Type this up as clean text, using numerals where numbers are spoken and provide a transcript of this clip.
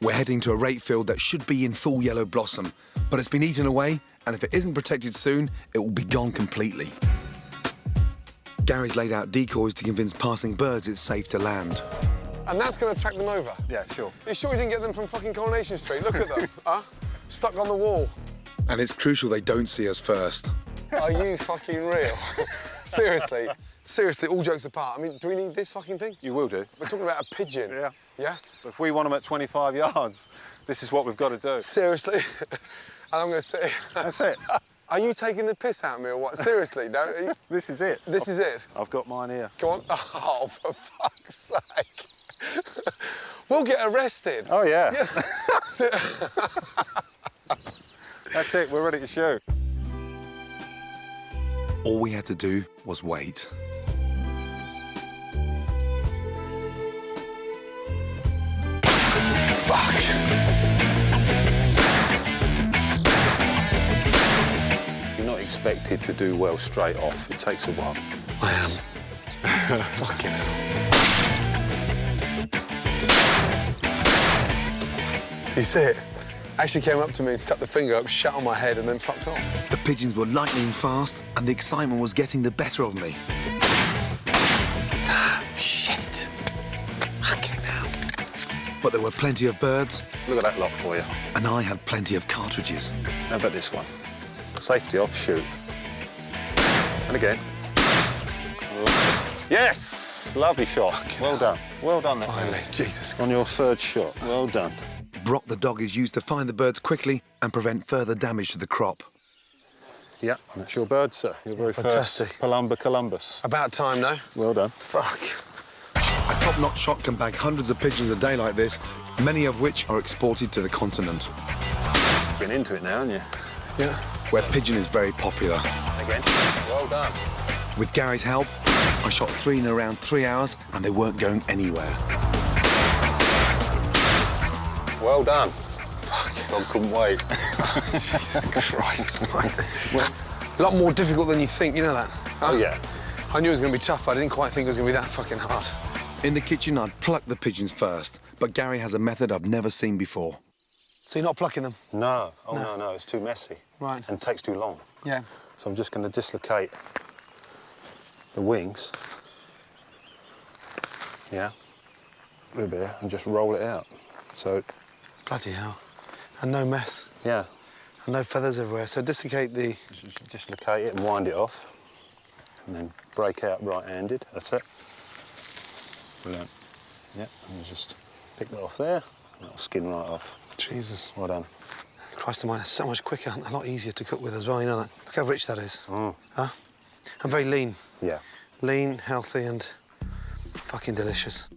We're heading to a rape field that should be in full yellow blossom, but it's been eaten away, and if it isn't protected soon, it will be gone completely. Gary's laid out decoys to convince passing birds it's safe to land. And that's going to attract them over? Yeah, sure. You sure you didn't get them from fucking Coronation Street? Look at them, huh? Stuck on the wall. And it's crucial they don't see us first. Are you fucking real? Seriously? Seriously, all jokes apart, I mean, do we need this fucking thing? You will do. We're talking about a pigeon. Yeah. Yeah? But if we want them at 25 yards, this is what we've got to do. Seriously? And I'm going to say... That's it. Are you taking the piss out of me or what? Seriously, no? This is it. This is it? I've got mine here. Go on. Oh, for fuck's sake. We'll get arrested. Oh, yeah. So- That's it, we're ready to shoot. All we had to do was wait. Fuck. You're not expected to do well straight off. It takes a while. I am. Fucking hell. Do you see it? Actually came up to me and stuck the finger up, shut on my head, and then fucked off. The pigeons were lightning fast, and the excitement was getting the better of me. Damn, shit. Fucking hell. But there were plenty of birds, Look at that lot for you. and I had plenty of cartridges. How about this one? Safety off, shoot. And again. Yes! Lovely shot. Fucking well hell. done. Well done, that Finally, man. Jesus Christ. On your third shot. Well done. Brock the dog is used to find the birds quickly and prevent further damage to the crop. Yeah, that's your bird, sir. Your very Fantastic. first Palumba Columbus. About time, no? Well done. Fuck. A top-notch shot can bag hundreds of pigeons a day like this, many of which are exported to the continent, Been into it now, haven't you? Yeah. where pigeon is very popular. Again. Well done. With Gary's help, I shot 3 in around 3 hours, and they weren't going anywhere. Well done. Fuck. Dog couldn't wait. Jesus Christ. Well, a lot more difficult than you think, you know that? Oh, yeah. I knew it was going to be tough, but I didn't quite think it was going to be that fucking hard. In the kitchen, I'd pluck the pigeons first, but Gary has a method I've never seen before. So you're not plucking them? No. Oh, no, it's too messy. Right. And takes too long. Yeah. So I'm just going to dislocate the wings. Yeah. Rib here, and just roll it out. So, Bloody hell. And no mess. yeah. And no feathers everywhere. So dislocate the... Just dislocate it and wind it off. And then break out right-handed. That's it. Brilliant. Yeah, and just pick that off there. That'll skin right off. Jesus. Well done. Christ of mine, it's so much quicker and a lot easier to cook with as well, you know that? Look how rich that is. Mm. Huh? And very lean. Yeah. Lean, healthy and fucking delicious.